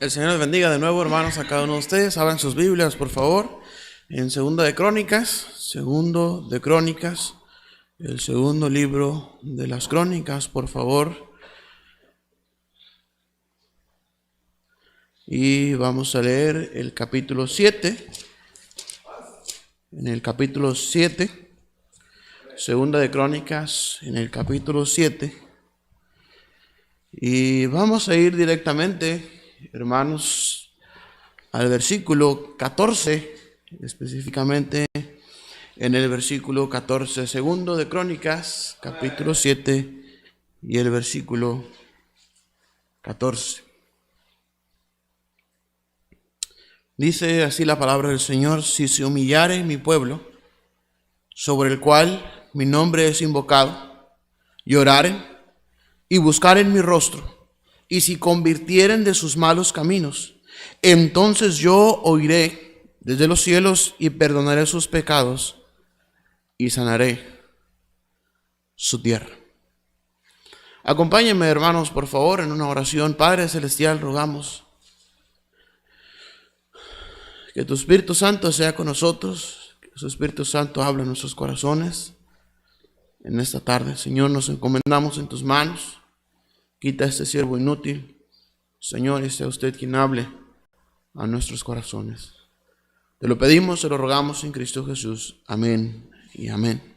El Señor les bendiga de nuevo, hermanos, a cada uno de ustedes. Abran sus Biblias, por favor, en Segundo de Crónicas, el segundo libro de las Crónicas, por favor. Y vamos a leer el capítulo 7. En el capítulo 7, Segunda de Crónicas, en el capítulo 7. Y vamos a ir directamente, hermanos, al versículo 14, específicamente en el versículo 14, Segundo de Crónicas, capítulo 7 y el versículo 14. Dice así la palabra del Señor: si se humillare mi pueblo, sobre el cual mi nombre es invocado, y oraren y buscaren mi rostro, y si convirtieren de sus malos caminos, entonces yo oiré desde los cielos y perdonaré sus pecados y sanaré su tierra. Acompáñenme, hermanos, por favor, en una oración. Padre Celestial, rogamos que tu Espíritu Santo sea con nosotros, que su Espíritu Santo hable en nuestros corazones en esta tarde. Señor, nos encomendamos en tus manos. Quita este siervo inútil, Señor, y sea usted quien hable a nuestros corazones. Te lo pedimos, te lo rogamos en Cristo Jesús. Amén y amén.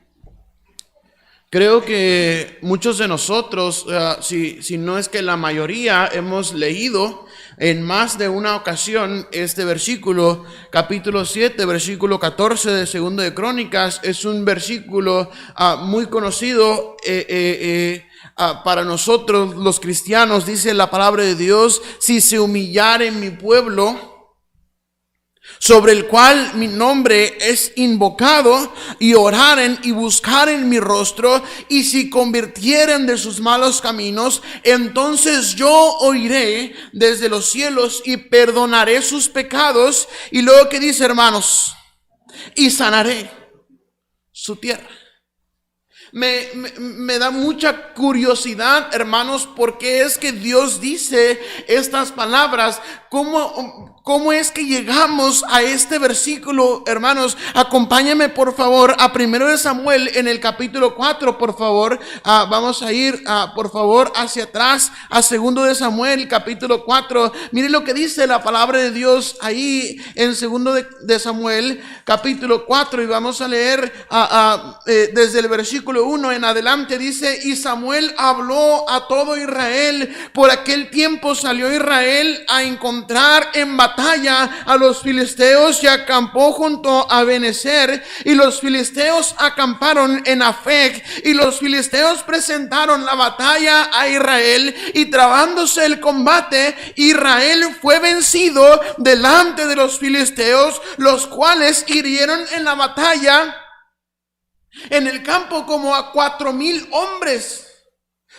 Creo que muchos de nosotros, si no es que la mayoría, hemos leído en más de una ocasión este versículo, capítulo 7, versículo 14 de Segundo de Crónicas. Es un versículo muy conocido para nosotros los cristianos. Dice la palabra de Dios: si se humillare mi pueblo, sobre el cual mi nombre es invocado, y oraren y buscaren mi rostro, y si convirtieren de sus malos caminos, entonces yo oiré desde los cielos y perdonaré sus pecados. Y luego, ¿qué dice, hermanos? Y sanaré su tierra. Me da mucha curiosidad, hermanos, porque es que Dios dice estas palabras. ¿Cómo es que llegamos a este versículo, hermanos? Acompáñenme, por favor, a 1 de Samuel en el capítulo 4, por favor. Vamos a ir, por favor, hacia atrás a 2 de Samuel, capítulo 4. Miren lo que dice la palabra de Dios ahí en 2 de Samuel, capítulo 4, y vamos a leer desde el versículo 1 en adelante. Dice: y Samuel habló a todo Israel. Por aquel tiempo salió Israel a encontrar en batalla a los filisteos y acampó junto a Benecer, y los filisteos acamparon en Afec, y los filisteos presentaron la batalla a Israel, y trabándose el combate, Israel fue vencido delante de los filisteos, los cuales hirieron en la batalla en el campo como a 4,000 hombres.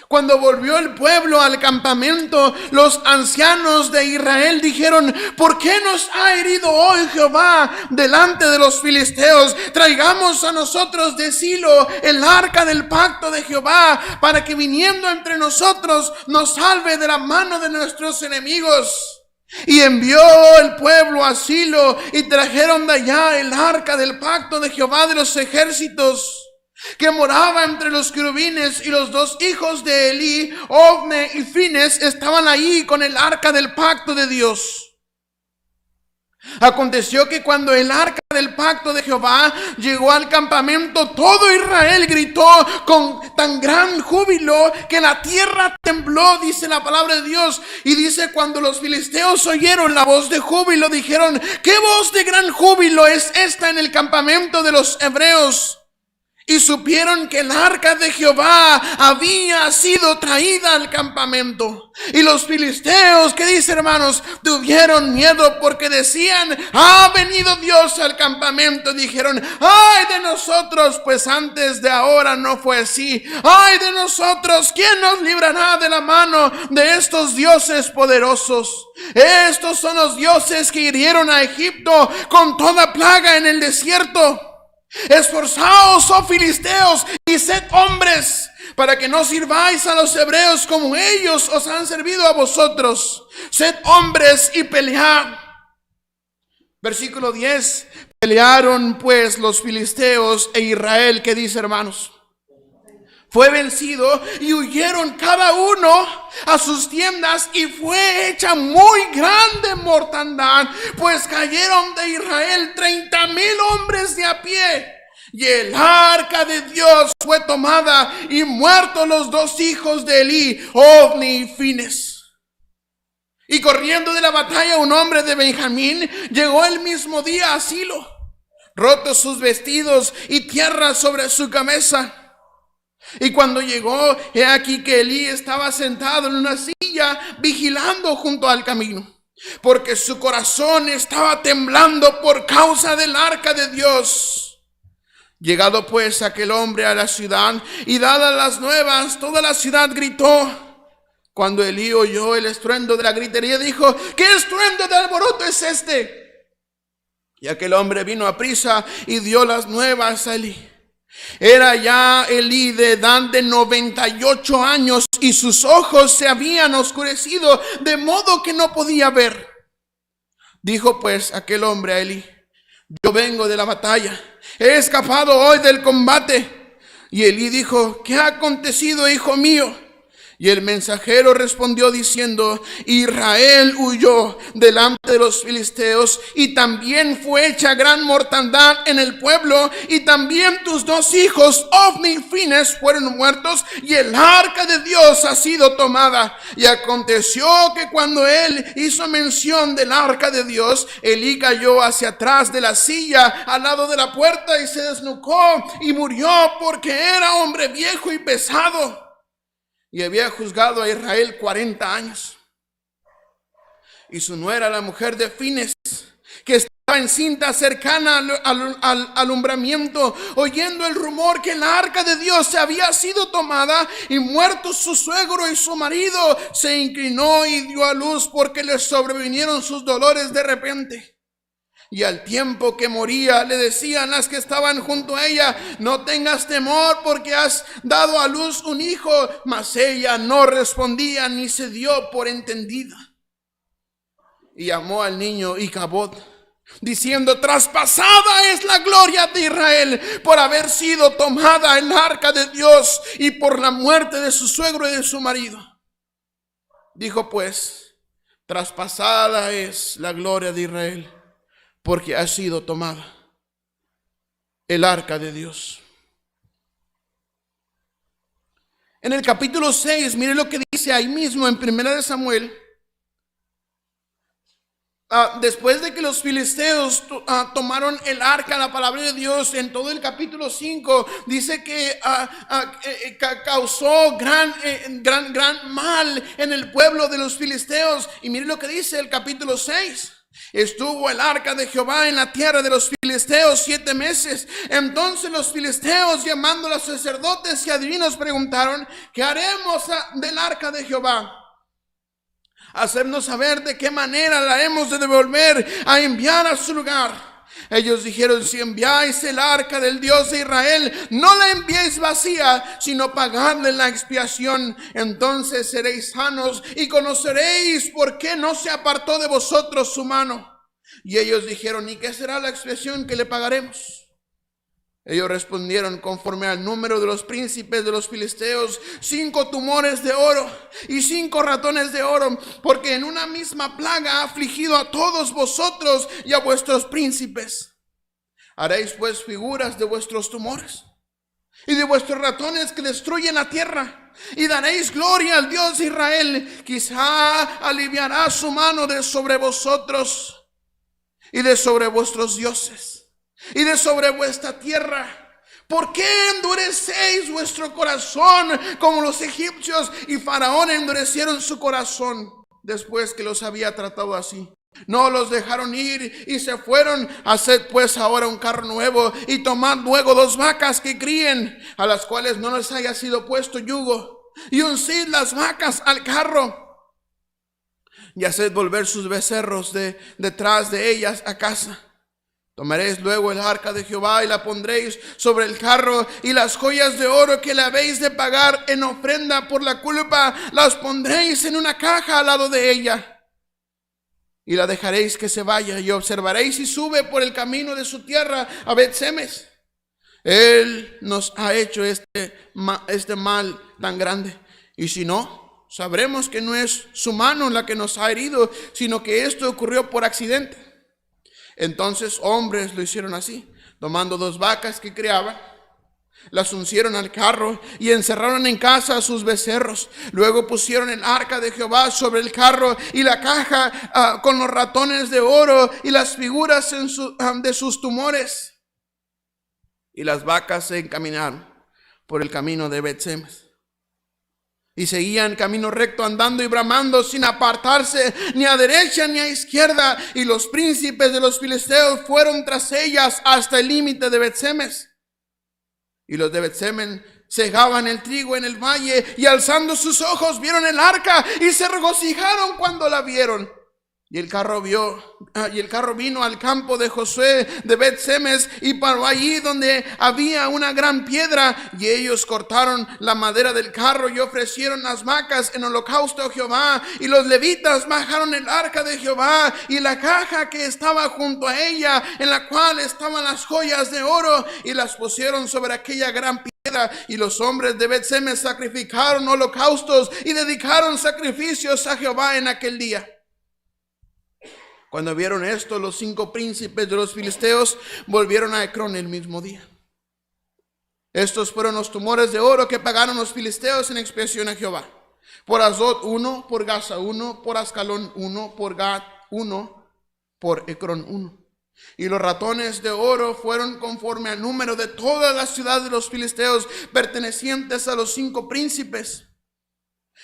Cuando volvió el pueblo al campamento, los ancianos de Israel dijeron: ¿por qué nos ha herido hoy Jehová delante de los filisteos? Traigamos a nosotros de Silo el arca del pacto de Jehová, para que viniendo entre nosotros nos salve de la mano de nuestros enemigos. Y envió el pueblo a Silo, y trajeron de allá el arca del pacto de Jehová de los ejércitos, que moraba entre los querubines, y los 2 hijos de Elí, Ofne y Fines, estaban ahí con el arca del pacto de Dios. Aconteció que cuando el arca del pacto de Jehová llegó al campamento, todo Israel gritó con tan gran júbilo que la tierra tembló, dice la palabra de Dios. Y dice: cuando los filisteos oyeron la voz de júbilo, dijeron: ¿qué voz de gran júbilo es esta en el campamento de los hebreos? Y supieron que el arca de Jehová había sido traída al campamento. Y los filisteos, ¿qué dice, hermanos? Tuvieron miedo, porque decían: ha venido Dios al campamento. Dijeron: ay de nosotros, pues antes de ahora no fue así. Ay de nosotros, ¿quién nos librará de la mano de estos dioses poderosos? Estos son los dioses que hirieron a Egipto con toda plaga en el desierto. Esforzaos, oh filisteos, y sed hombres, para que no sirváis a los hebreos como ellos os han servido a vosotros. Sed hombres y pelead. Versículo 10. Pelearon pues los filisteos e Israel, ¿qué dice, hermanos? Fue vencido y huyeron cada uno a sus tiendas, y fue hecha muy grande mortandad, pues cayeron de Israel 30,000 hombres de a pie. Y el arca de Dios fue tomada, y muertos los dos hijos de Elí, Ofni y Fines. Y corriendo de la batalla un hombre de Benjamín llegó el mismo día a Silo, rotos sus vestidos y tierra sobre su cabeza. Y cuando llegó, he aquí que Elí estaba sentado en una silla vigilando junto al camino, porque su corazón estaba temblando por causa del arca de Dios. Llegado pues aquel hombre a la ciudad y dadas las nuevas, toda la ciudad gritó. Cuando Elí oyó el estruendo de la gritería, dijo: ¿qué estruendo de alboroto es este? Y aquel hombre vino a prisa y dio las nuevas a Elí. Era ya Elí de edad de 98 años, y sus ojos se habían oscurecido, de modo que no podía ver. Dijo pues aquel hombre a Elí: yo vengo de la batalla, he escapado hoy del combate. Y Elí dijo: ¿qué ha acontecido, hijo mío? Y el mensajero respondió diciendo: Israel huyó delante de los filisteos, y también fue hecha gran mortandad en el pueblo, y también tus dos hijos, Ofni y Fines, fueron muertos, y el arca de Dios ha sido tomada. Y aconteció que cuando él hizo mención del arca de Dios, Elí cayó hacia atrás de la silla al lado de la puerta y se desnucó y murió, porque era hombre viejo y pesado, y había juzgado a Israel 40 años. Y su nuera, la mujer de Fines, que estaba encinta cercana al alumbramiento, oyendo el rumor que el arca de Dios se había sido tomada y muerto su suegro y su marido, se inclinó y dio a luz, porque le sobrevinieron sus dolores de repente. Y al tiempo que moría, le decían las que estaban junto a ella: no tengas temor, porque has dado a luz un hijo. Mas ella no respondía ni se dio por entendida. Y llamó al niño Icabod, diciendo: traspasada es la gloria de Israel por haber sido tomada el arca de Dios, y por la muerte de su suegro y de su marido. Dijo pues: traspasada es la gloria de Israel porque ha sido tomada el arca de Dios. En el capítulo 6, mire lo que dice ahí mismo en 1 Samuel. Después de que los filisteos tomaron el arca, la palabra de Dios, en todo el capítulo 5, dice que causó gran mal en el pueblo de los filisteos. Y mire lo que dice el capítulo 6. Estuvo el arca de Jehová en la tierra de los filisteos 7 meses. Entonces los filisteos, llamando a los sacerdotes y adivinos, preguntaron: ¿qué haremos del arca de Jehová? Hacernos saber de qué manera la hemos de devolver a enviar a su lugar. Ellos dijeron: si enviáis el arca del Dios de Israel, no la enviéis vacía, sino pagadle la expiación. Entonces seréis sanos y conoceréis por qué no se apartó de vosotros su mano. Y ellos dijeron: ¿y qué será la expiación que le pagaremos? Ellos respondieron: conforme al número de los príncipes de los filisteos, 5 tumores de oro y 5 ratones de oro, porque en una misma plaga ha afligido a todos vosotros y a vuestros príncipes. Haréis pues figuras de vuestros tumores y de vuestros ratones que destruyen la tierra, y daréis gloria al Dios de Israel. Quizá aliviará su mano de sobre vosotros y de sobre vuestros dioses y de sobre vuestra tierra. ¿Por qué endurecéis vuestro corazón como los egipcios? Y Faraón endurecieron su corazón después que los había tratado así. No los dejaron ir y se fueron. Haced pues ahora un carro nuevo, y tomad luego 2 vacas que críen, a las cuales no les haya sido puesto yugo, y uncid las vacas al carro, y haced volver sus becerros detrás de ellas a casa. Tomaréis luego el arca de Jehová y la pondréis sobre el carro, y las joyas de oro que le habéis de pagar en ofrenda por la culpa las pondréis en una caja al lado de ella. Y la dejaréis que se vaya, y observaréis si sube por el camino de su tierra a Bet-Semes. Él nos ha hecho este mal tan grande, y si no, sabremos que no es su mano la que nos ha herido, sino que esto ocurrió por accidente. Entonces hombres lo hicieron así, tomando 2 vacas que criaban, las uncieron al carro y encerraron en casa a sus becerros. Luego pusieron el arca de Jehová sobre el carro y la caja con los ratones de oro y las figuras de sus tumores. Y las vacas se encaminaron por el camino de Bet-Semes. Y seguían camino recto, andando y bramando sin apartarse ni a derecha ni a izquierda. Y los príncipes de los filisteos fueron tras ellas hasta el límite de Bet-Semes. Y los de Bet-Semes segaban el trigo en el valle, y alzando sus ojos vieron el arca y se regocijaron cuando la vieron. Y el carro vino al campo de Josué de Bet-Semes y paró allí donde había una gran piedra. Y ellos cortaron la madera del carro y ofrecieron las vacas en holocausto a Jehová. Y los levitas bajaron el arca de Jehová y la caja que estaba junto a ella, en la cual estaban las joyas de oro, y las pusieron sobre aquella gran piedra. Y los hombres de Bet-Semes sacrificaron holocaustos y dedicaron sacrificios a Jehová en aquel día. Cuando vieron esto, los 5 príncipes de los filisteos volvieron a Ecrón el mismo día. Estos fueron los tumores de oro que pagaron los filisteos en expiación a Jehová. Por Azot 1, por Gaza 1, por Ascalón 1, por Gat 1, por Ecrón 1. Y los ratones de oro fueron conforme al número de todas las ciudades de los filisteos pertenecientes a los 5 príncipes.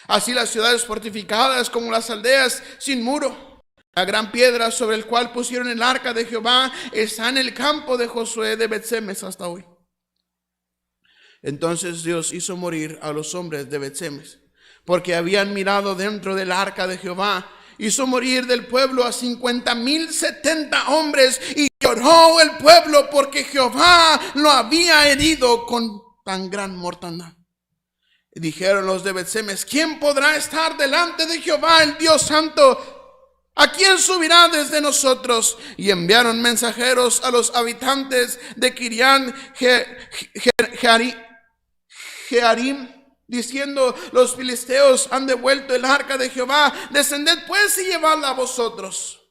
Así las ciudades fortificadas como las aldeas sin muro. La gran piedra sobre el cual pusieron el arca de Jehová está en el campo de Josué de Bet-Semes hasta hoy. Entonces Dios hizo morir a los hombres de Bet-Semes, porque habían mirado dentro del arca de Jehová. Hizo morir del pueblo a 50,070 hombres, y lloró el pueblo porque Jehová lo había herido con tan gran mortandad. Y dijeron los de Bet-Semes: ¿quién podrá estar delante de Jehová el Dios santo? ¿A quién subirá desde nosotros? Y enviaron mensajeros a los habitantes de Kiriat Jearim, diciendo: los filisteos han devuelto el arca de Jehová, descended pues y llevadla a vosotros.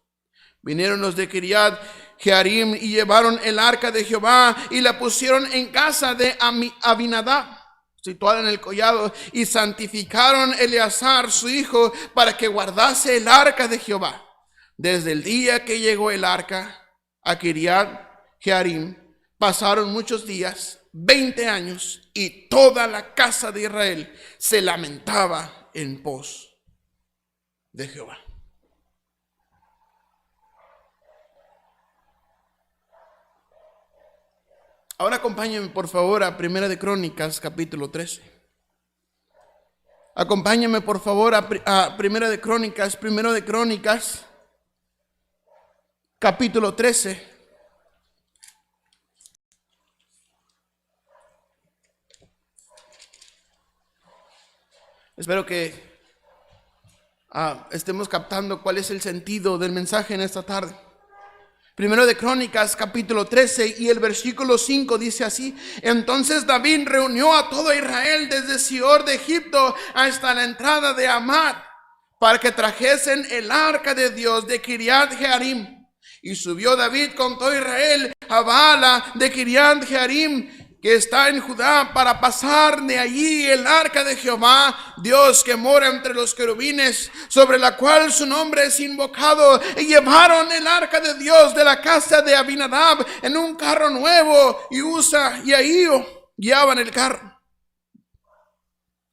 Vinieron los de Kiriat Jearim y llevaron el arca de Jehová y la pusieron en casa de Abinadab, situada en el collado, y santificaron Eleazar su hijo para que guardase el arca de Jehová. Desde el día que llegó el arca a Kiriat Jearim pasaron muchos días, 20 años, y toda la casa de Israel se lamentaba en pos de Jehová. Ahora acompáñenme por favor a Primera de Crónicas capítulo 13. Acompáñenme por favor a Primera de Crónicas capítulo 13. Espero que estemos captando cuál es el sentido del mensaje en esta tarde. Primero de Crónicas capítulo 13 y el versículo 5 dice así: entonces David reunió a todo Israel desde Sior de Egipto hasta la entrada de Amad, para que trajesen el arca de Dios de Kiriat Jearim. Y subió David con todo Israel a Baala de Kiriat Jearim, que está en Judá, para pasar de allí el arca de Jehová, Dios que mora entre los querubines, sobre la cual su nombre es invocado. Y llevaron el arca de Dios de la casa de Abinadab en un carro nuevo, y Usa y Ahío guiaban el carro.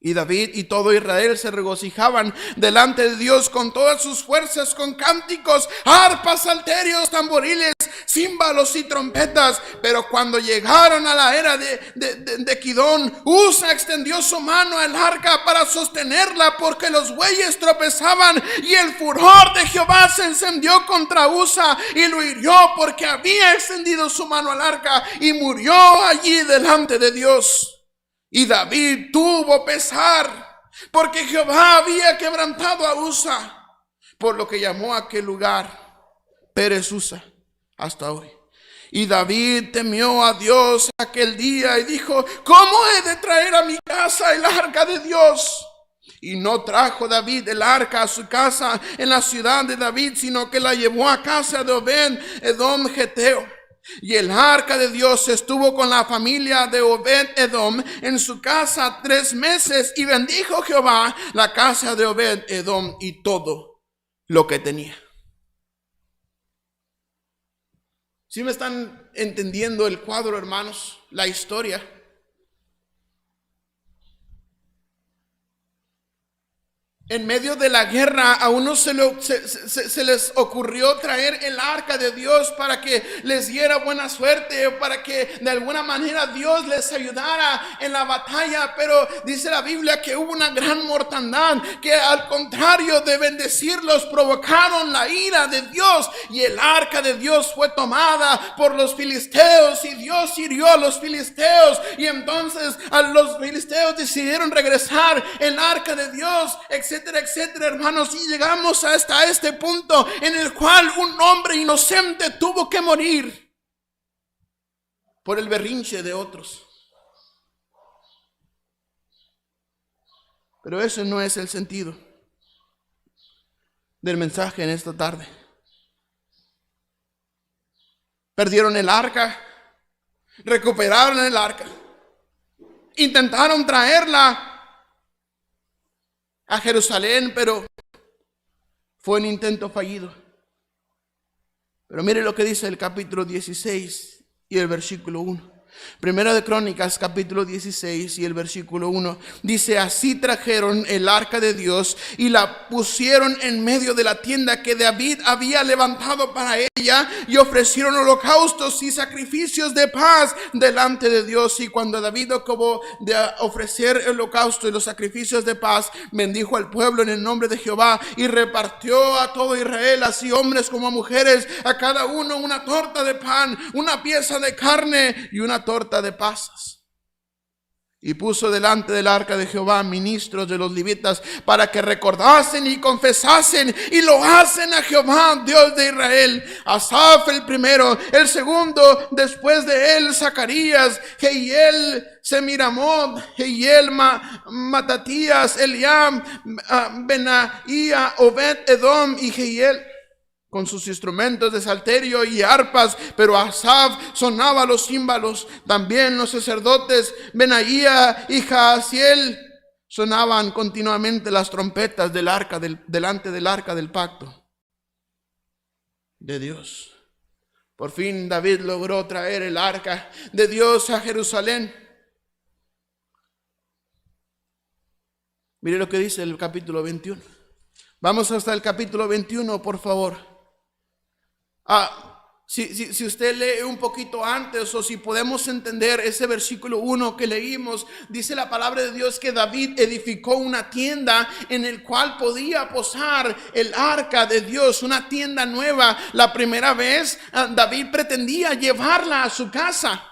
Y David y todo Israel se regocijaban delante de Dios con todas sus fuerzas, con cánticos, arpas, salterios, tamboriles, címbalos y trompetas. Pero cuando llegaron a la era de Kidón, Usa extendió su mano al arca para sostenerla, porque los bueyes tropezaban, y el furor de Jehová se encendió contra Usa y lo hirió, porque había extendido su mano al arca, y murió allí delante de Dios. Y David tuvo pesar, porque Jehová había quebrantado a Usa, por lo que llamó a aquel lugar Pérez Usa hasta hoy. Y David temió a Dios aquel día y dijo: ¿cómo he de traer a mi casa el arca de Dios? Y no trajo David el arca a su casa en la ciudad de David, sino que la llevó a casa de Obed-edom geteo. Y el arca de Dios estuvo con la familia de Obed-edom en su casa 3 meses, y bendijo Jehová la casa de Obed-edom y todo lo que tenía. ¿Sí me están entendiendo el cuadro, hermanos? La historia. En medio de la guerra, a unos se les ocurrió traer el arca de Dios para que les diera buena suerte, o para que de alguna manera Dios les ayudara en la batalla. Pero dice la Biblia que hubo una gran mortandad, que al contrario de bendecirlos, provocaron la ira de Dios, y el arca de Dios fue tomada por los filisteos, y Dios hirió a los filisteos. Y entonces a los filisteos decidieron regresar el arca de Dios, etcétera, etcétera, hermanos. Y llegamos hasta este punto en el cual un hombre inocente tuvo que morir por el berrinche de otros. Pero eso no es el sentido del mensaje en esta tarde. Perdieron el arca, recuperaron el arca, intentaron traerla a Jerusalén, pero fue un intento fallido. Pero mire lo que dice el capítulo 16 y el versículo 1. Primera de Crónicas, capítulo 16 y el versículo 1. Dice: así trajeron el arca de Dios y la pusieron en medio de la tienda que David había levantado para ella, y ofrecieron holocaustos y sacrificios de paz delante de Dios. Y cuando David acabó de ofrecer el holocausto y los sacrificios de paz, bendijo al pueblo en el nombre de Jehová, y repartió a todo Israel, así hombres como mujeres, a cada uno una torta de pan, una pieza de carne y una torta de pasas. Y puso delante del arca de Jehová ministros de los levitas, para que recordasen y confesasen y lo hacen a Jehová, Dios de Israel. Asaf el primero, el segundo después de él Zacarías, Jehiel, Semiramot, Jehiel, Matatías, Eliam, Benaía, Obed-edom y Jehiel, con sus instrumentos de salterio y arpas. Pero Asaf sonaba los címbalos. También los sacerdotes Benaía y Jaasiel sonaban continuamente las trompetas del arca delante del arca del pacto de Dios. Por fin David logró traer el arca de Dios a Jerusalén. Mire lo que dice el capítulo 21. Vamos hasta el capítulo 21, por favor. Si usted lee un poquito antes, o si podemos entender ese versículo 1 que leímos, dice la palabra de Dios que David edificó una tienda en el cual podía posar el arca de Dios, una tienda nueva. La primera vez David pretendía llevarla a su casa,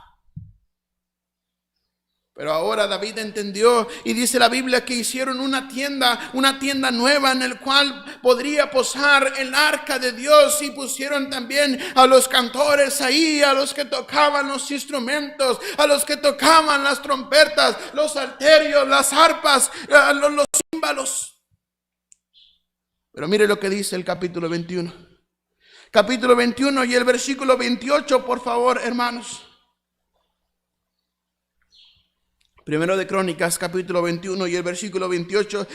pero ahora David entendió, y dice la Biblia que hicieron una tienda nueva en el cual podría posar el arca de Dios, y pusieron también a los cantores ahí, a los que tocaban los instrumentos, a los que tocaban las trompetas, los salterios, las arpas, los címbalos. Pero mire lo que dice el capítulo 21. Capítulo 21 y el versículo 28, por favor, hermanos. Primero de Crónicas, capítulo 21 y el versículo 28.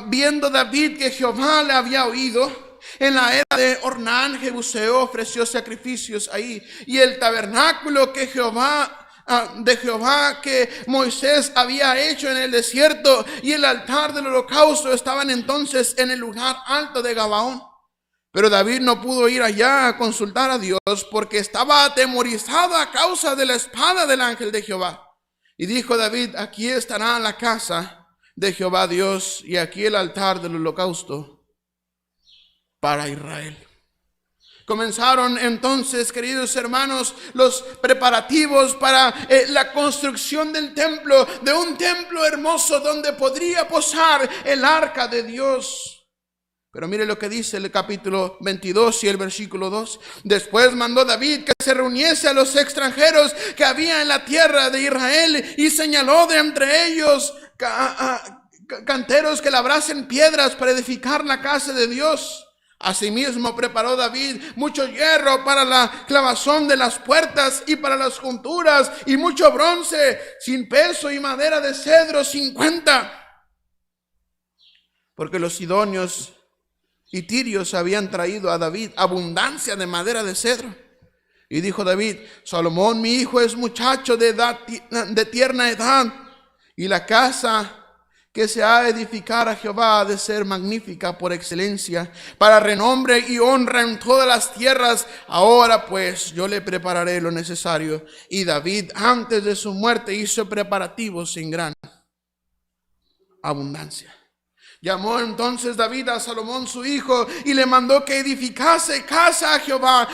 Viendo David que Jehová le había oído, en la era de Ornán, Jebuseo, ofreció sacrificios ahí. Y el tabernáculo que de Jehová que Moisés había hecho en el desierto, y el altar del holocausto estaban entonces en el lugar alto de Gabaón. Pero David no pudo ir allá a consultar a Dios porque estaba atemorizado a causa de la espada del ángel de Jehová. Y dijo David: aquí estará la casa de Jehová Dios y aquí el altar del holocausto para Israel. Comenzaron entonces, queridos hermanos, los preparativos para la construcción del templo, de un templo hermoso donde podría posar el arca de Dios. Pero mire lo que dice el capítulo 22 y el versículo 2. Después mandó David que se reuniese a los extranjeros que había en la tierra de Israel y señaló de entre ellos canteros que labrasen piedras para edificar la casa de Dios. Asimismo preparó David mucho hierro para la clavazón de las puertas y para las junturas, y mucho bronce sin peso y madera de cedro 50. Porque los sidonios y tirios habían traído a David abundancia de madera de cedro. Y dijo David: Salomón mi hijo es muchacho de tierna edad, y la casa que se ha de edificar a Jehová ha de ser magnífica por excelencia, para renombre y honra en todas las tierras. Ahora pues yo le prepararé lo necesario. Y David antes de su muerte hizo preparativos en gran abundancia. Llamó entonces David a Salomón su hijo y le mandó que edificase casa a Jehová,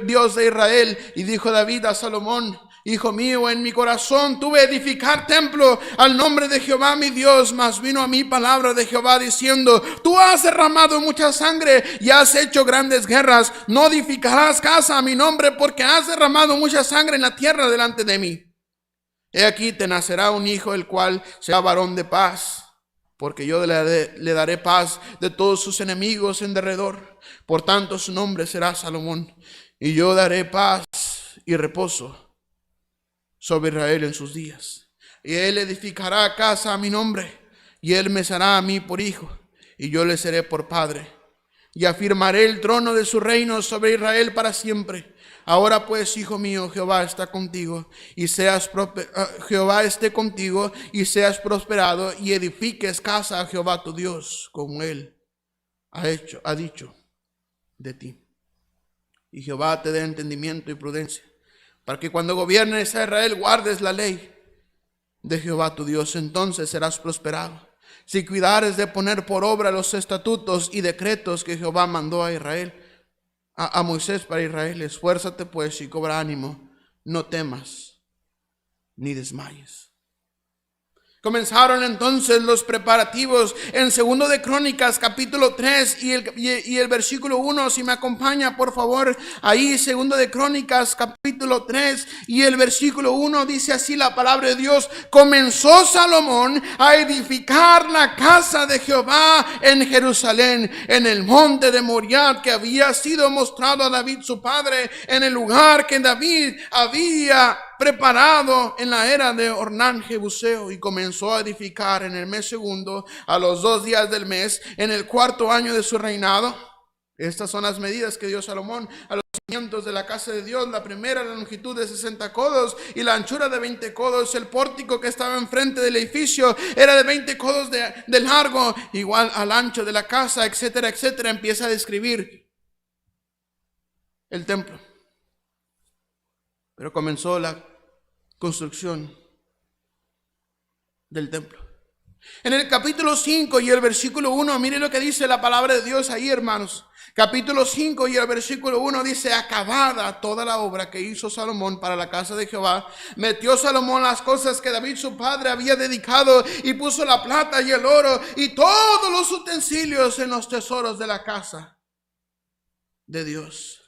Dios de Israel. Y dijo David a Salomón: hijo mío, en mi corazón tuve edificar templo al nombre de Jehová mi Dios, mas vino a mí palabra de Jehová diciendo: tú has derramado mucha sangre y has hecho grandes guerras. No edificarás casa a mi nombre, porque has derramado mucha sangre en la tierra delante de mí. He aquí te nacerá un hijo, el cual será varón de paz, porque yo le daré paz de todos sus enemigos en derredor. Por tanto su nombre será Salomón, y yo daré paz y reposo sobre Israel en sus días. Y él edificará casa a mi nombre, y él me será a mí por hijo, y yo le seré por padre. Y afirmaré el trono de su reino sobre Israel para siempre. Ahora pues, hijo mío, Jehová está contigo, y Jehová esté contigo, y seas prosperado, y edifiques casa a Jehová tu Dios, como él ha dicho de ti. Y Jehová te dé entendimiento y prudencia, para que cuando gobiernes a Israel guardes la ley de Jehová tu Dios. Entonces serás prosperado, si cuidares de poner por obra los estatutos y decretos que Jehová mandó a Israel, a Moisés para Israel. Esfuérzate pues y cobra ánimo, no temas ni desmayes. Comenzaron entonces los preparativos en 2 de Crónicas capítulo 3 y el versículo 1. Si me acompaña por favor ahí, 2 de Crónicas capítulo 3 y el versículo 1, dice así la palabra de Dios: comenzó Salomón a edificar la casa de Jehová en Jerusalén, en el monte de Moriah, que había sido mostrado a David su padre, en el lugar que David había preparado en la era de Ornán Jebuseo. Y comenzó a edificar en el mes segundo, a los 2 días del mes, en el 4º año de su reinado. Estas son las medidas que dio Salomón a los cimientos de la casa de Dios. La primera, la longitud de 60 codos y la anchura de 20 codos. El pórtico que estaba enfrente del edificio era de 20 codos de largo, igual al ancho de la casa, etcétera, etcétera. Empieza a describir el templo. Pero comenzó la construcción del templo. En el capítulo 5 y el versículo 1, mire lo que dice la palabra de Dios ahí, hermanos. Capítulo 5 y el versículo 1 dice: acabada toda la obra que hizo Salomón para la casa de Jehová, metió Salomón las cosas que David su padre había dedicado, y puso la plata y el oro y todos los utensilios en los tesoros de la casa de Dios.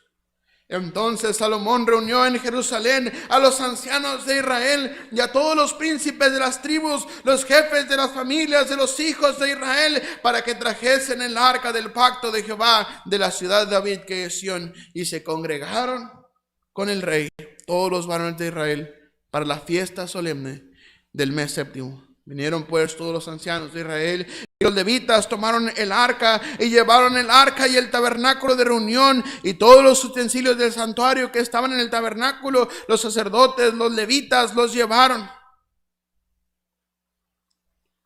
Entonces Salomón reunió en Jerusalén a los ancianos de Israel y a todos los príncipes de las tribus, los jefes de las familias de los hijos de Israel, para que trajesen el arca del pacto de Jehová de la ciudad de David, que es Sión. Y se congregaron con el rey todos los varones de Israel para la fiesta solemne del mes séptimo. Vinieron pues todos los ancianos de Israel, y los levitas tomaron el arca y llevaron el arca y el tabernáculo de reunión y todos los utensilios del santuario que estaban en el tabernáculo. Los sacerdotes, los levitas, los llevaron.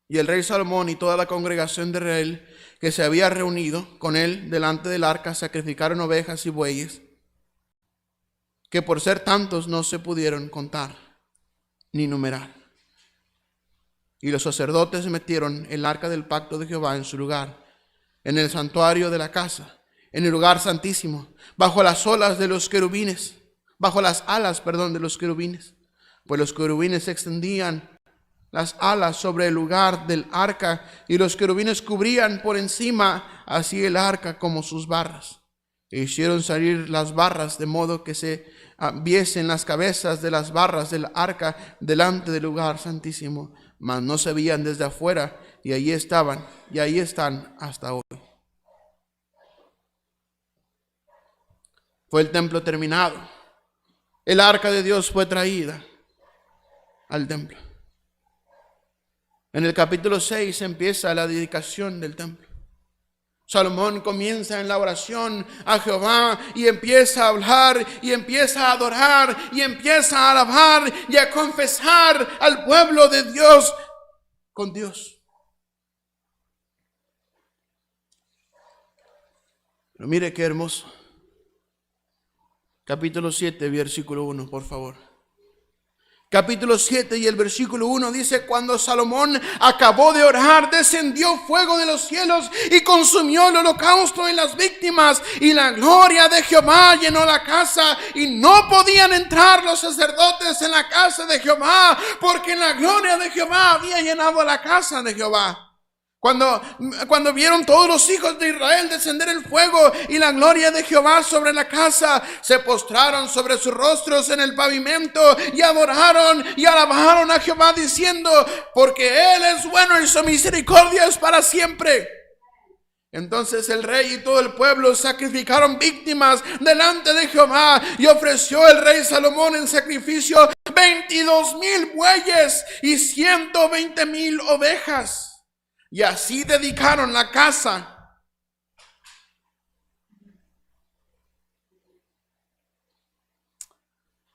Y el rey Salomón y toda la congregación de Israel que se había reunido con él delante del arca sacrificaron ovejas y bueyes, que por ser tantos no se pudieron contar ni numerar. Y los sacerdotes metieron el arca del pacto de Jehová en su lugar, en el santuario de la casa, en el lugar santísimo, bajo las alas de los querubines, de los querubines, pues los querubines extendían las alas sobre el lugar del arca, y los querubines cubrían por encima así el arca como sus barras. E hicieron salir las barras de modo que se viesen las cabezas de las barras del arca delante del lugar santísimo, mas no se veían desde afuera, y ahí estaban, y ahí están hasta hoy. Fue el templo terminado. El arca de Dios fue traída al templo. En el capítulo 6 empieza la dedicación del templo. Salomón comienza en la oración a Jehová y empieza a hablar y empieza a adorar y empieza a alabar y a confesar al pueblo de Dios con Dios. Pero mire qué hermoso. Capítulo 7, versículo 1, por favor. Capítulo 7 y el versículo 1 dice: cuando Salomón acabó de orar, descendió fuego de los cielos y consumió el holocausto y las víctimas, y la gloria de Jehová llenó la casa, y no podían entrar los sacerdotes en la casa de Jehová, porque la gloria de Jehová había llenado la casa de Jehová. Cuando vieron todos los hijos de Israel descender el fuego y la gloria de Jehová sobre la casa, se postraron sobre sus rostros en el pavimento y adoraron y alabaron a Jehová diciendo: porque Él es bueno y su misericordia es para siempre. Entonces el rey y todo el pueblo sacrificaron víctimas delante de Jehová, y ofreció el rey Salomón en sacrificio 22,000 bueyes y 120,000 ovejas. Y así dedicaron la casa.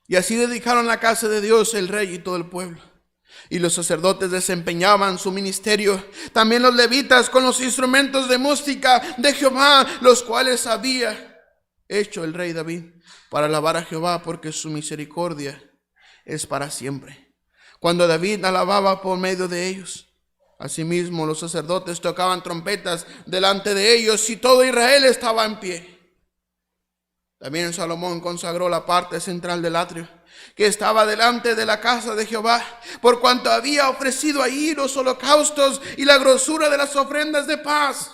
Y así dedicaron la casa de Dios el rey y todo el pueblo. Y los sacerdotes desempeñaban su ministerio. También los levitas con los instrumentos de música de Jehová, los cuales había hecho el rey David para alabar a Jehová, porque su misericordia es para siempre. Cuando David alababa por medio de ellos, asimismo los sacerdotes tocaban trompetas delante de ellos, y todo Israel estaba en pie. También Salomón consagró la parte central del atrio, que estaba delante de la casa de Jehová, por cuanto había ofrecido ahí los holocaustos y la grosura de las ofrendas de paz,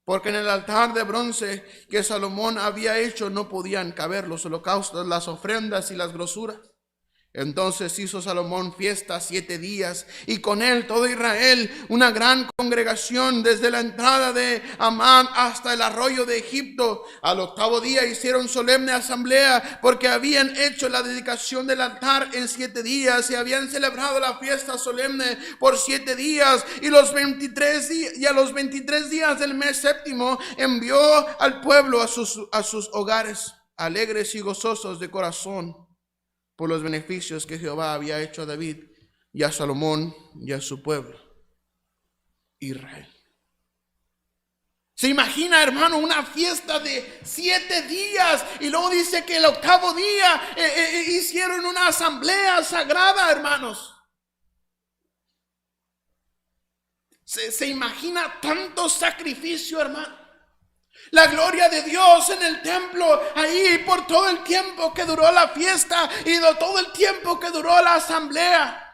porque en el altar de bronce que Salomón había hecho no podían caber los holocaustos, las ofrendas y las grosuras. Entonces hizo Salomón fiesta 7 días, y con él todo Israel, una gran congregación, desde la entrada de Amán hasta el arroyo de Egipto. Al 8º día hicieron solemne asamblea, porque habían hecho la dedicación del altar en 7 días, y habían celebrado la fiesta solemne por 7 días. Y a los 23 días del mes séptimo envió al pueblo a sus hogares, alegres y gozosos de corazón, por los beneficios que Jehová había hecho a David y a Salomón y a su pueblo Israel. Se imagina, hermano, una fiesta de 7 días, y luego dice que el 8º día hicieron una asamblea sagrada, hermanos. Se imagina tanto sacrificio, hermano. La gloria de Dios en el templo, ahí por todo el tiempo que duró la fiesta y todo el tiempo que duró la asamblea.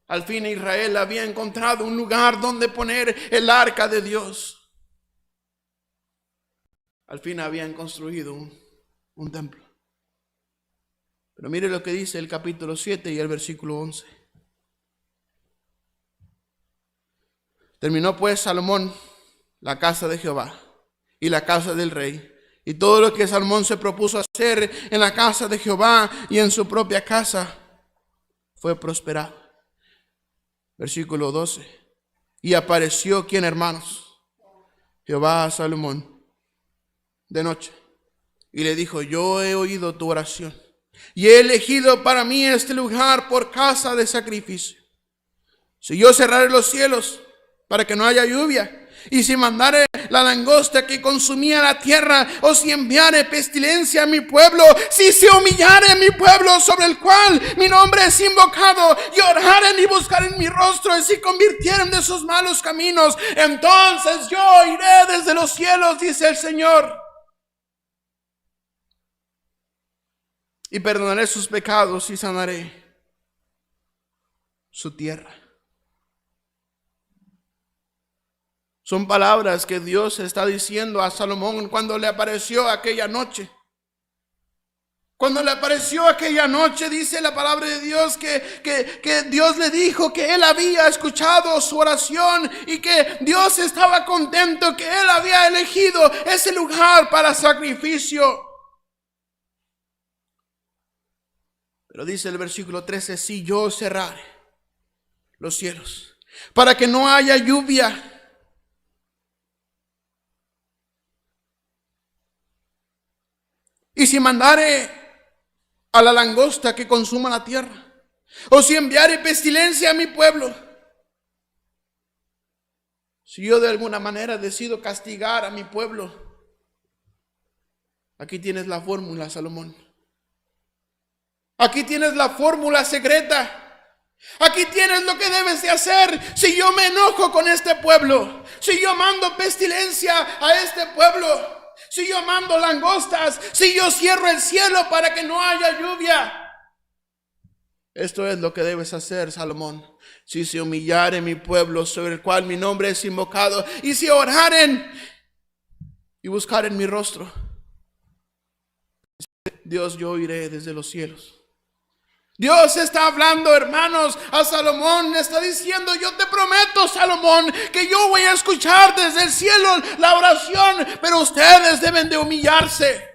Al fin Israel había encontrado un lugar donde poner el arca de Dios. Al fin habían construido un templo. Pero mire lo que dice el capítulo 7 y el versículo 11. Terminó pues Salomón la casa de Jehová y la casa del rey, y todo lo que Salomón se propuso hacer en la casa de Jehová y en su propia casa fue prosperado. Versículo 12. Y apareció, ¿quién, hermanos? Jehová a Salomón de noche, y le dijo: yo he oído tu oración, y he elegido para mí este lugar por casa de sacrificio. Si yo cerrare los cielos para que no haya lluvia. Y si mandare la langosta que consumía la tierra, o si enviare pestilencia a mi pueblo, si se humillare mi pueblo sobre el cual mi nombre es invocado, y oraren y buscaren mi rostro, y si convirtieren de sus malos caminos, entonces yo iré desde los cielos, dice el Señor, y perdonaré sus pecados y sanaré su tierra. Son palabras que Dios está diciendo a Salomón cuando le apareció aquella noche. Cuando le apareció aquella noche, dice la palabra de Dios que Dios le dijo que él había escuchado su oración y que Dios estaba contento, que él había elegido ese lugar para sacrificio. Pero dice el versículo 13, si yo cerrare los cielos para que no haya lluvia, y si mandare a la langosta que consuma la tierra, o si enviare pestilencia a mi pueblo, si yo de alguna manera decido castigar a mi pueblo, aquí tienes la fórmula, Salomón. Aquí tienes la fórmula secreta. Aquí tienes lo que debes de hacer. Si yo me enojo con este pueblo, si yo mando pestilencia a este pueblo, si yo mando langostas, si yo cierro el cielo para que no haya lluvia, esto es lo que debes hacer, Salomón. Si se humillare mi pueblo sobre el cual mi nombre es invocado, y si oraren y buscaren mi rostro, Dios, yo iré desde los cielos. Dios está hablando, hermanos, a Salomón. Le está diciendo, yo te prometo, Salomón, que yo voy a escuchar desde el cielo la oración, pero ustedes deben de humillarse.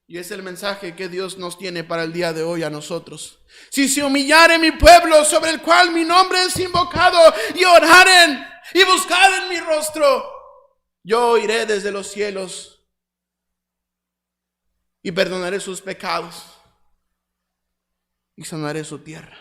Y es el mensaje que Dios nos tiene para el día de hoy a nosotros. Si se humillare mi pueblo sobre el cual mi nombre es invocado, y oraren y buscaren mi rostro, yo iré desde los cielos y perdonaré sus pecados y sanaré su tierra.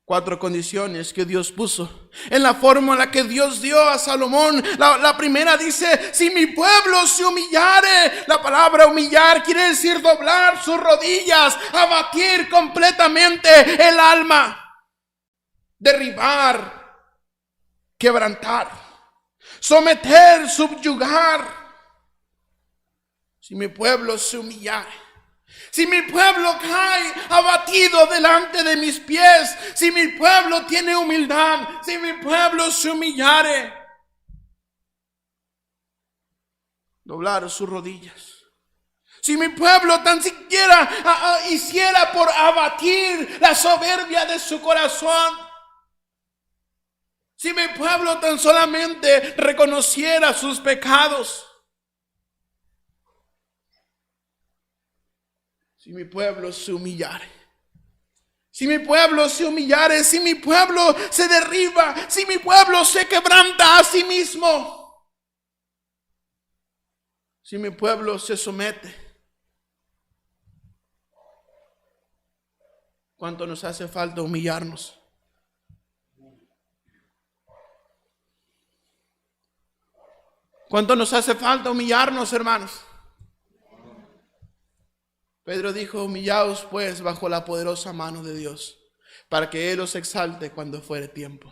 4 condiciones que Dios puso en la fórmula que Dios dio a Salomón. La primera dice, si mi pueblo se humillare. La palabra humillar quiere decir doblar sus rodillas, abatir completamente el alma, derribar, quebrantar, someter, subyugar. Si mi pueblo se humillare, si mi pueblo cae abatido delante de mis pies, si mi pueblo tiene humildad, si mi pueblo se humillare, doblar sus rodillas. Si mi pueblo tan siquiera hiciera por abatir la soberbia de su corazón, si mi pueblo tan solamente reconociera sus pecados, si mi pueblo se humillare, si mi pueblo se humillare, si mi pueblo se derriba, si mi pueblo se quebranta a sí mismo, si mi pueblo se somete, ¿cuánto nos hace falta humillarnos? ¿Cuánto nos hace falta humillarnos, hermanos? Pedro dijo, humillaos pues bajo la poderosa mano de Dios, para que Él os exalte cuando fuere tiempo.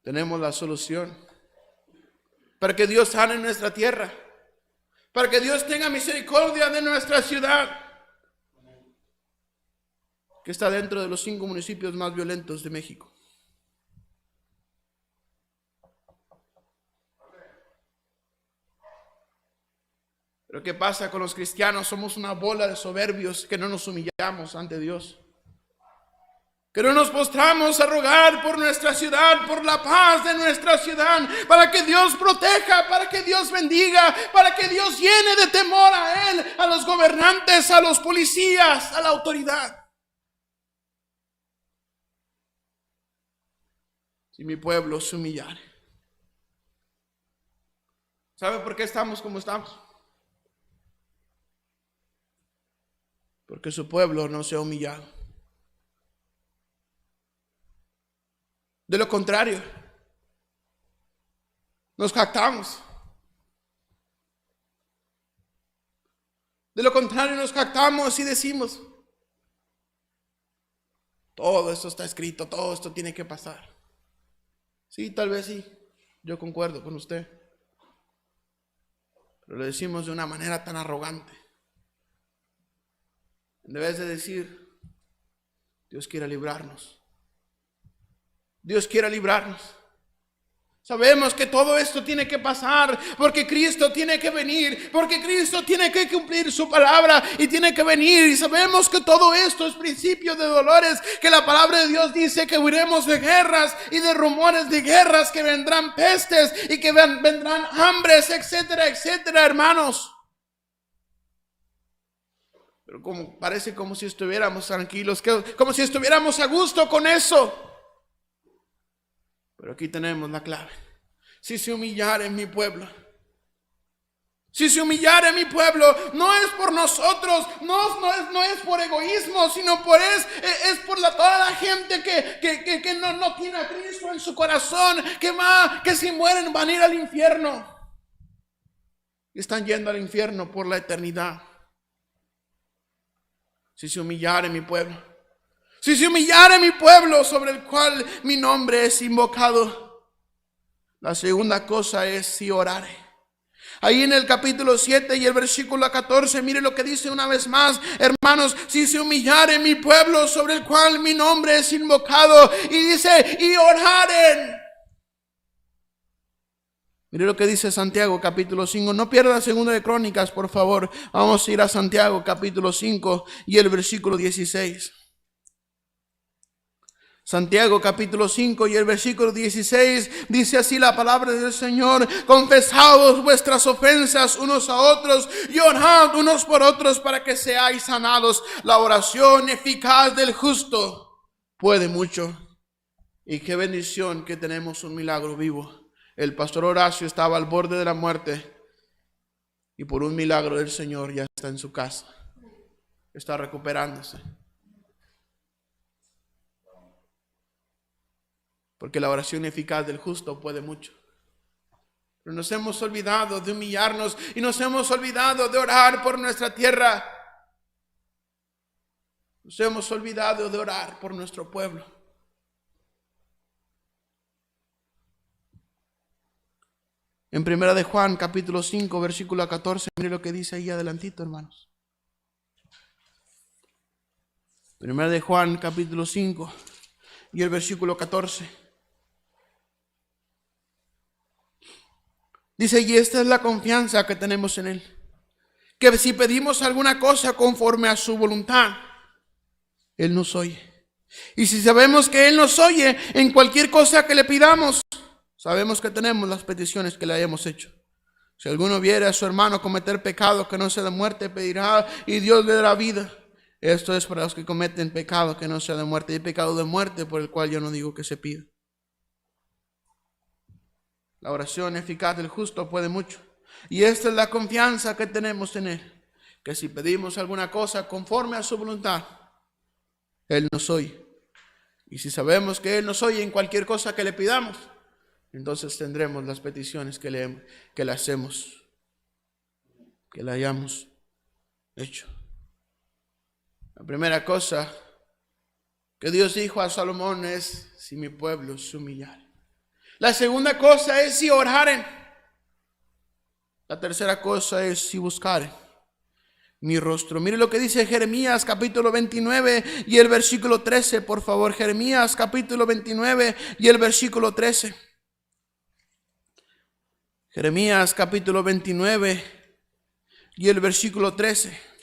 Tenemos la solución para que Dios sane nuestra tierra, para que Dios tenga misericordia de nuestra ciudad, que está dentro de los 5 municipios más violentos de México. Pero ¿qué pasa con los cristianos? Somos una bola de soberbios que no nos humillamos ante Dios, que no nos postramos a rogar por nuestra ciudad, por la paz de nuestra ciudad, para que Dios proteja, para que Dios bendiga, para que Dios llene de temor a Él, a los gobernantes, a los policías, a la autoridad. Si mi pueblo se humillare. ¿Sabe por qué estamos como estamos? porque su pueblo no se ha humillado. De lo contrario, nos jactamos. De lo contrario, nos jactamos y decimos, todo esto está escrito, todo esto tiene que pasar. Sí, tal vez sí, yo concuerdo con usted. Pero lo decimos de una manera tan arrogante. En vez de decir, Dios quiere librarnos. Dios quiere librarnos. Sabemos que todo esto tiene que pasar porque Cristo tiene que venir, porque Cristo tiene que cumplir su palabra y tiene que venir. Y sabemos que todo esto es principio de dolores, que la palabra de Dios dice que huiremos de guerras y de rumores de guerras, que vendrán pestes y que vendrán hambres, etcétera, etcétera, hermanos. Pero parece como si estuviéramos tranquilos, como si estuviéramos a gusto con eso. Pero aquí tenemos la clave. Si se humillare mi pueblo, si se humillare mi pueblo, no es por nosotros, no es por egoísmo, sino es por toda la gente que no tiene a Cristo en su corazón, que si mueren van a ir al infierno. Y están yendo al infierno por la eternidad. Si se humillare mi pueblo, si se humillare mi pueblo sobre el cual mi nombre es invocado. La segunda cosa es si orare. Ahí en el capítulo 7 y el versículo 14, mire lo que dice una vez más, hermanos, si se humillare mi pueblo sobre el cual mi nombre es invocado, y dice, y oraren. Mire lo que dice Santiago capítulo 5. No pierda segunda de Crónicas, por favor. Vamos a ir a Santiago capítulo 5 y el versículo 16. Santiago capítulo 5 y el versículo 16 dice así la palabra del Señor: confesaos vuestras ofensas unos a otros y orad unos por otros para que seáis sanados. La oración eficaz del justo puede mucho. Y qué bendición que tenemos un milagro vivo. El pastor Horacio estaba al borde de la muerte y por un milagro del Señor ya está en su casa, está recuperándose. Porque la oración eficaz del justo puede mucho. Pero nos hemos olvidado de humillarnos y nos hemos olvidado de orar por nuestra tierra. Nos hemos olvidado de orar por nuestro pueblo. En Primera de Juan capítulo 5 versículo 14, mire lo que dice ahí adelantito, hermanos. Primera de Juan capítulo 5 y el versículo 14. Dice, y esta es la confianza que tenemos en Él, que si pedimos alguna cosa conforme a su voluntad, Él nos oye. Y si sabemos que Él nos oye en cualquier cosa que le pidamos, sabemos que tenemos las peticiones que le hayamos hecho. Si alguno viere a su hermano cometer pecado que no sea de muerte, pedirá y Dios le dará vida. Esto es para los que cometen pecado que no sea de muerte. Y pecado de muerte por el cual yo no digo que se pida. La oración eficaz del justo puede mucho. Y esta es la confianza que tenemos en Él, que si pedimos alguna cosa conforme a su voluntad, Él nos oye. Y si sabemos que Él nos oye en cualquier cosa que le pidamos, entonces tendremos las peticiones que le hacemos, que le hayamos hecho. La primera cosa que Dios dijo a Salomón es, si mi pueblo se humillare. La segunda cosa es si oraren. La tercera cosa es si buscaren mi rostro. Mire lo que dice Jeremías capítulo 29 y el versículo 13, por favor. Jeremías capítulo 29 y el versículo 13. Jeremías capítulo 29 y el versículo 13.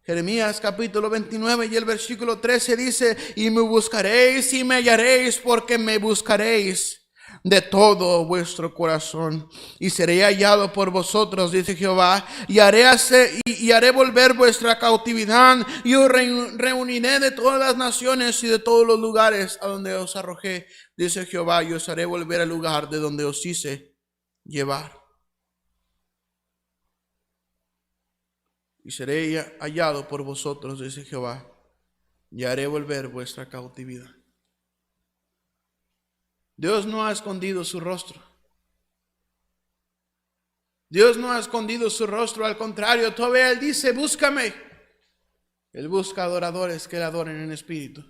Jeremías capítulo 29 y el versículo 13 dice, y me buscaréis y me hallaréis, porque me buscaréis de todo vuestro corazón, y seré hallado por vosotros, dice Jehová, y haré volver vuestra cautividad, y os reuniré de todas las naciones y de todos los lugares a donde os arrojé, dice Jehová, y os haré volver al lugar de donde os hice llevar. y seré hallado por vosotros, dice Jehová, y haré volver vuestra cautividad. Dios no ha escondido su rostro. Dios no ha escondido su rostro, al contrario, todavía Él dice, búscame. Él busca adoradores que le adoren en espíritu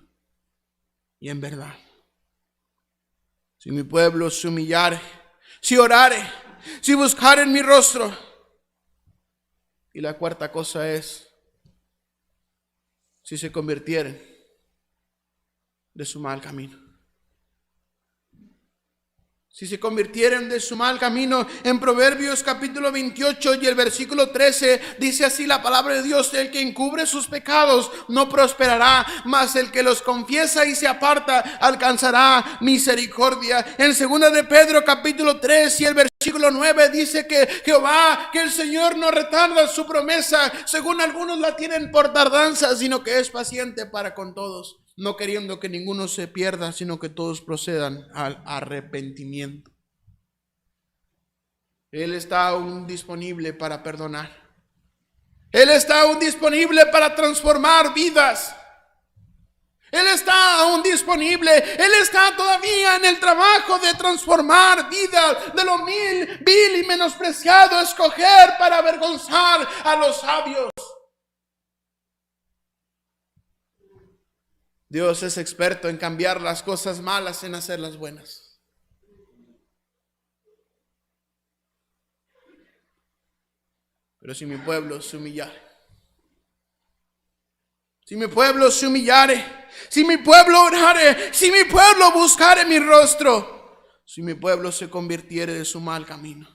y en verdad. Si mi pueblo se humillare, si orare, si buscare en mi rostro. Y la cuarta cosa es, si se convirtieren de su mal camino. Si se convirtieren de su mal camino. En Proverbios capítulo 28 y el versículo 13 dice así la palabra de Dios: el que encubre sus pecados no prosperará, mas el que los confiesa y se aparta alcanzará misericordia. En segunda de Pedro capítulo 3 y el versículo 9 dice que Jehová, que el Señor no retarda su promesa, según algunos la tienen por tardanza, sino que es paciente para con todos, no queriendo que ninguno se pierda, sino que todos procedan al arrepentimiento. Él está aún disponible para perdonar. Él está aún disponible para transformar vidas. Él está aún disponible. Él está todavía en el trabajo de transformar vidas, de lo vil y menospreciado, escoger para avergonzar a los sabios. Dios es experto en cambiar las cosas malas en hacerlas buenas. Pero si mi pueblo se humillare, si mi pueblo se humillare, si mi pueblo orare, si mi pueblo buscare mi rostro, si mi pueblo se convirtiere de su mal camino.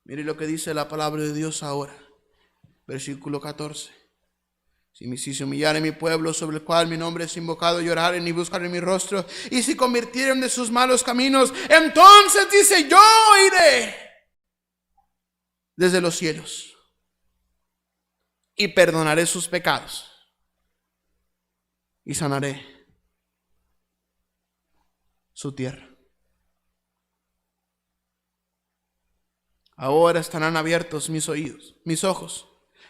Mire lo que dice la palabra de Dios ahora, versículo 14. Si se humillare mi pueblo, sobre el cual mi nombre es invocado, lloraren y buscaren mi rostro, y si convirtieren de sus malos caminos, entonces dice, yo iré desde los cielos y perdonaré sus pecados y sanaré su tierra. Ahora estarán abiertos mis oídos, mis ojos,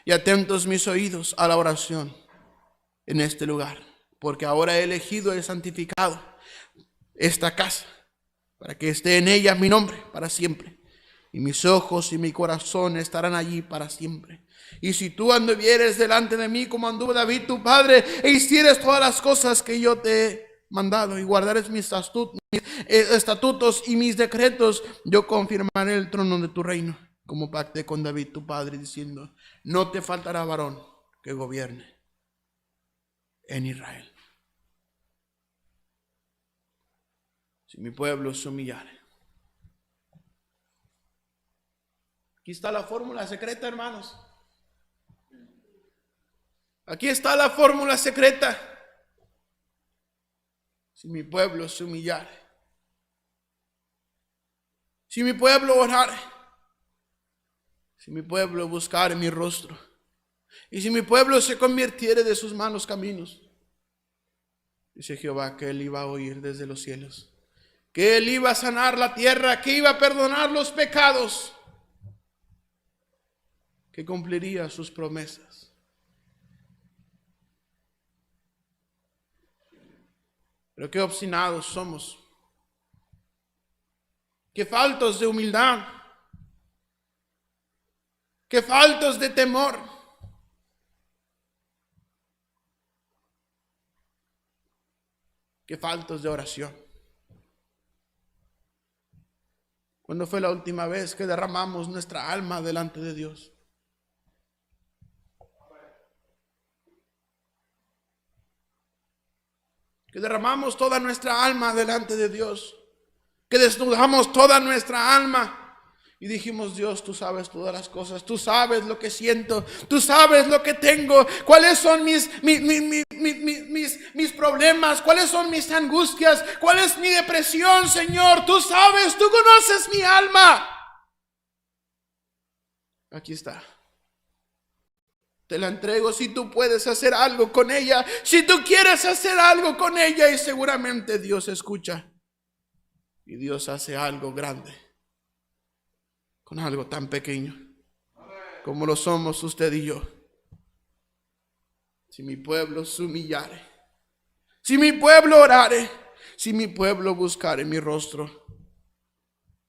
y atentos mis oídos a la oración en este lugar, porque ahora he elegido y santificado esta casa para que esté en ella mi nombre para siempre, y mis ojos y mi corazón estarán allí para siempre. Y si tú anduvieres delante de mí como anduvo David tu padre, e hicieres todas las cosas que yo te he mandado, y guardares mis estatutos y mis decretos, yo confirmaré el trono de tu reino, como pacté con David tu padre, diciendo, no te faltará varón que gobierne en Israel. Si mi pueblo se humillare. Aquí está la fórmula secreta, hermanos. Aquí está la fórmula secreta. Si mi pueblo se humillare, si mi pueblo orare, si mi pueblo buscare mi rostro, y si mi pueblo se convirtiere de sus malos caminos, dice Jehová que Él iba a oír desde los cielos, que Él iba a sanar la tierra, que iba a perdonar los pecados, que cumpliría sus promesas. Pero qué obstinados somos, qué faltos de humildad, qué faltos de temor. Qué faltos de oración. ¿Cuándo fue la última vez que derramamos nuestra alma delante de Dios? Que derramamos toda nuestra alma delante de Dios. Que desnudamos toda nuestra alma. Y dijimos, Dios, tú sabes todas las cosas, tú sabes lo que siento, tú sabes lo que tengo, cuáles son mis problemas, cuáles son mis angustias, cuál es mi depresión, Señor, tú sabes, tú conoces mi alma. Aquí está. Te la entrego si tú puedes hacer algo con ella, si tú quieres hacer algo con ella, y seguramente Dios escucha y Dios hace algo grande con algo tan pequeño. como lo somos usted y yo. Si mi pueblo se humillare, si mi pueblo orare, si mi pueblo buscare mi rostro,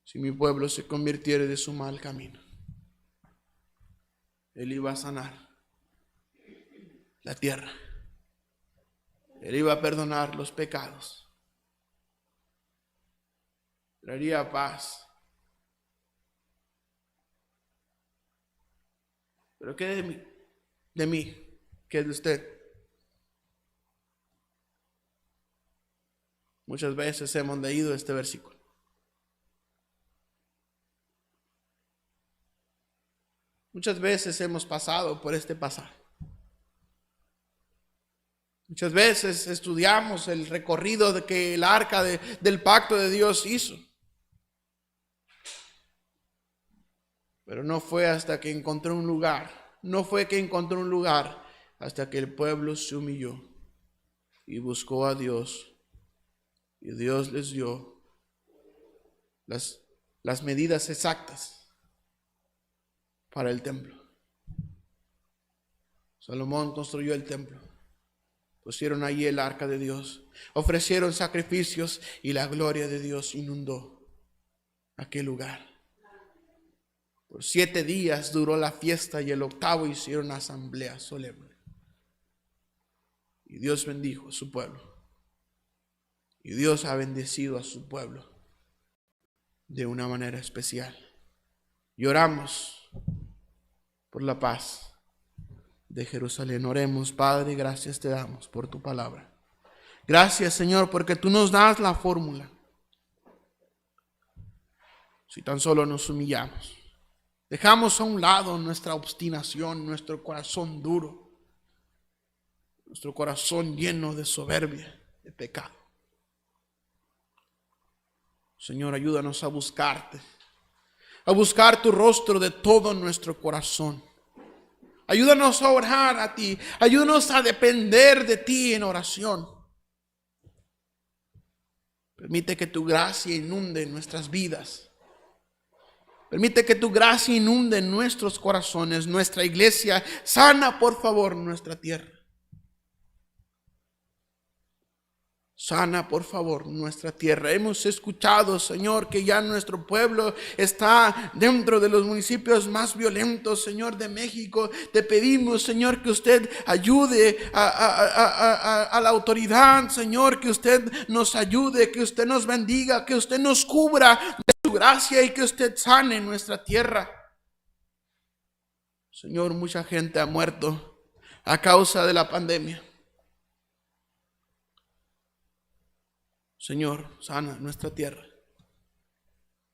si mi pueblo se convirtiere de su mal camino, Él iba a sanar la tierra. Él iba a perdonar los pecados. Traería paz. Pero ¿qué de mí? De mí. ¿Qué de usted? Muchas veces hemos leído este versículo. Muchas veces hemos pasado por este pasaje. Muchas veces estudiamos el recorrido de que el arca del pacto de Dios hizo. Pero no fue hasta que encontró un lugar. No fue que encontró un lugar hasta que el pueblo se humilló y buscó a Dios. Y Dios les dio las medidas exactas para el templo. Salomón construyó el templo. Pusieron allí el arca de Dios. Ofrecieron sacrificios y la gloria de Dios inundó aquel lugar. Por 7 días duró la fiesta y el 8º hicieron asamblea solemne. Y Dios bendijo a su pueblo. Y Dios ha bendecido a su pueblo de una manera especial. Y oramos por la paz de Jerusalén. Oremos, Padre, gracias te damos por tu palabra. Gracias, Señor, porque tú nos das la fórmula. Si tan solo nos humillamos, dejamos a un lado nuestra obstinación, nuestro corazón duro, nuestro corazón lleno de soberbia, de pecado. Señor, ayúdanos a buscarte, a buscar tu rostro de todo nuestro corazón. Ayúdanos a orar a ti, ayúdanos a depender de ti en oración. Permite que tu gracia inunde nuestras vidas. Permite que tu gracia inunde nuestros corazones, nuestra iglesia. Sana, por favor, nuestra tierra. Sana, por favor, nuestra tierra. Hemos escuchado, Señor, que ya nuestro pueblo está dentro de los municipios más violentos, Señor, de México. Te pedimos, Señor, que usted ayude a la autoridad, Señor, que usted nos ayude, que usted nos bendiga, que usted nos cubra de su gracia y que usted sane nuestra tierra. Señor, mucha gente ha muerto a causa de la pandemia. Señor, sana nuestra tierra.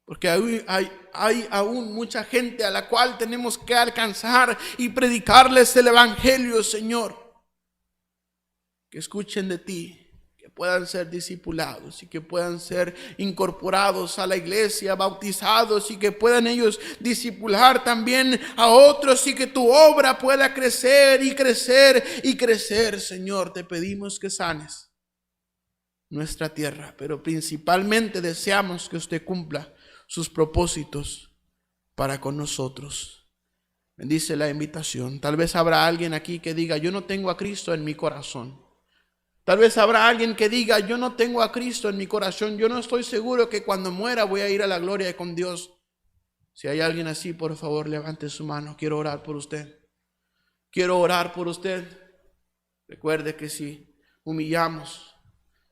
Porque hay aún mucha gente a la cual tenemos que alcanzar y predicarles el evangelio, Señor. Que escuchen de ti, que puedan ser discipulados y que puedan ser incorporados a la iglesia, bautizados y que puedan ellos discipular también a otros y que tu obra pueda crecer y crecer y crecer, Señor. Te pedimos que sanes nuestra tierra, pero principalmente deseamos que usted cumpla sus propósitos para con nosotros. Bendice la invitación. Tal vez habrá alguien aquí que diga: yo no tengo a Cristo en mi corazón. Tal vez habrá alguien que diga: yo no tengo a Cristo en mi corazón. Yo no estoy seguro que cuando muera voy a ir a la gloria con Dios. Si hay alguien así, por favor, levante su mano. Quiero orar por usted. Quiero orar por usted. Recuerde que si humillamos,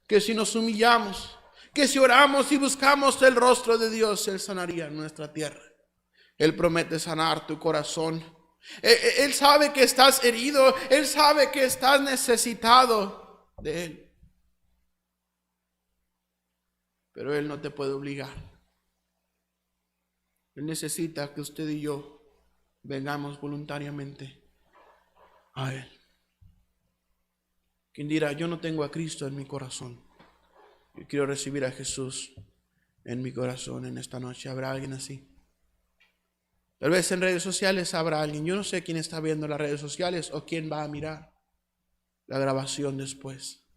que si nos humillamos, que si oramos y buscamos el rostro de Dios, Él sanaría nuestra tierra. Él promete sanar tu corazón. Él sabe que estás herido. Él sabe que estás necesitado de Él. Pero Él no te puede obligar. Él necesita que usted y yo vengamos voluntariamente a Él. Quien dirá: yo no tengo a Cristo en mi corazón. Yo quiero recibir a Jesús en mi corazón en esta noche. ¿Habrá alguien así? Tal vez en redes sociales habrá alguien. Yo no sé quién está viendo las redes sociales o quién va a mirar la grabación después.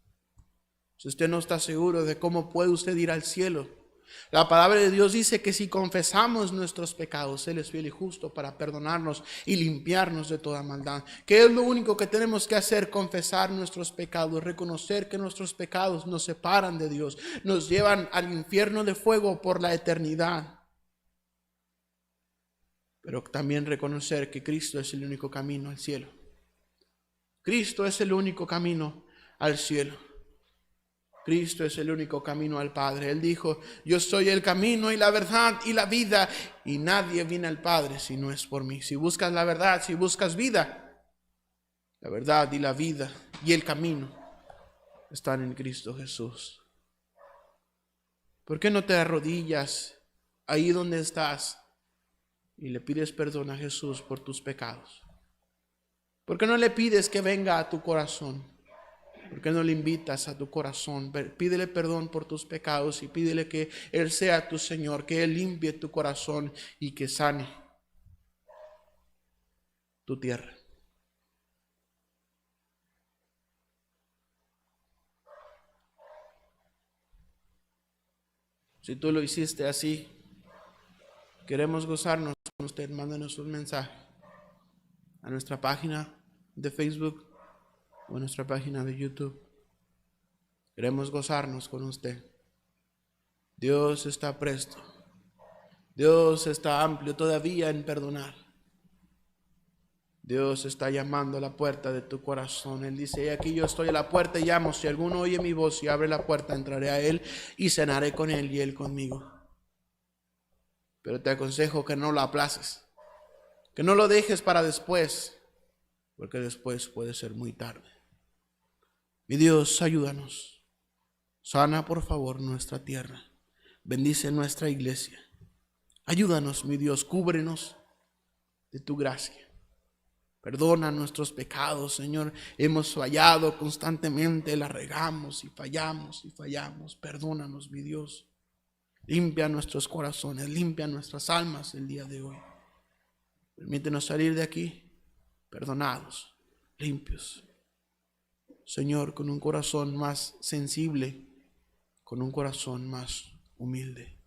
Si usted no está seguro de cómo puede usted ir al cielo, La palabra de Dios dice que si confesamos nuestros pecados, Él es fiel y justo para perdonarnos y limpiarnos de toda maldad. ¿Qué es lo único que tenemos que hacer? Confesar nuestros pecados, reconocer que nuestros pecados nos separan de Dios, nos llevan al infierno de fuego por la eternidad. Pero también reconocer que Cristo es el único camino al cielo. Cristo es el único camino al cielo. Cristo es el único camino al Padre. Él dijo, yo soy el camino y la verdad y la vida, y nadie viene al Padre si no es por mí. Si buscas la verdad, si buscas vida, la verdad y la vida y el camino están en Cristo Jesús. ¿Por qué no te arrodillas ahí donde estás y le pides perdón a Jesús por tus pecados? ¿Por qué no le pides que venga a tu corazón? ¿Por qué no le invitas a tu corazón? Pídele perdón por tus pecados y pídele que Él sea tu Señor, que Él limpie tu corazón y que sane tu tierra. Si tú lo hiciste así, queremos gozarnos con usted. Mándanos un mensaje a nuestra página de Facebook o a nuestra página de YouTube. Queremos gozarnos con usted. Dios está presto. Dios está amplio todavía en perdonar. Dios está llamando a la puerta de tu corazón. Él dice, aquí yo estoy a la puerta y llamo. Si alguno oye mi voz y abre la puerta, entraré a Él y cenaré con Él y Él conmigo. Pero te aconsejo que no lo aplaces, que no lo dejes para después, porque después puede ser muy tarde. Mi Dios, ayúdanos. Sana, por favor, nuestra tierra. Bendice nuestra iglesia. Ayúdanos, mi Dios, cúbrenos de tu gracia. Perdona nuestros pecados, Señor. Hemos fallado constantemente, la regamos y fallamos y fallamos. Perdónanos, mi Dios. Limpia nuestros corazones, limpia nuestras almas el día de hoy. Permítenos salir de aquí perdonados, limpios. Señor, con un corazón más sensible, con un corazón más humilde.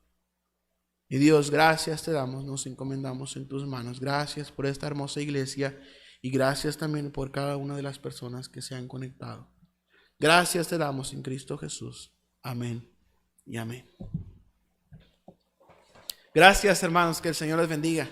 Y Dios, gracias te damos, nos encomendamos en tus manos. Gracias por esta hermosa iglesia y gracias también por cada una de las personas que se han conectado. Gracias te damos en Cristo Jesús. Amén y amén. Gracias, hermanos, que el Señor les bendiga.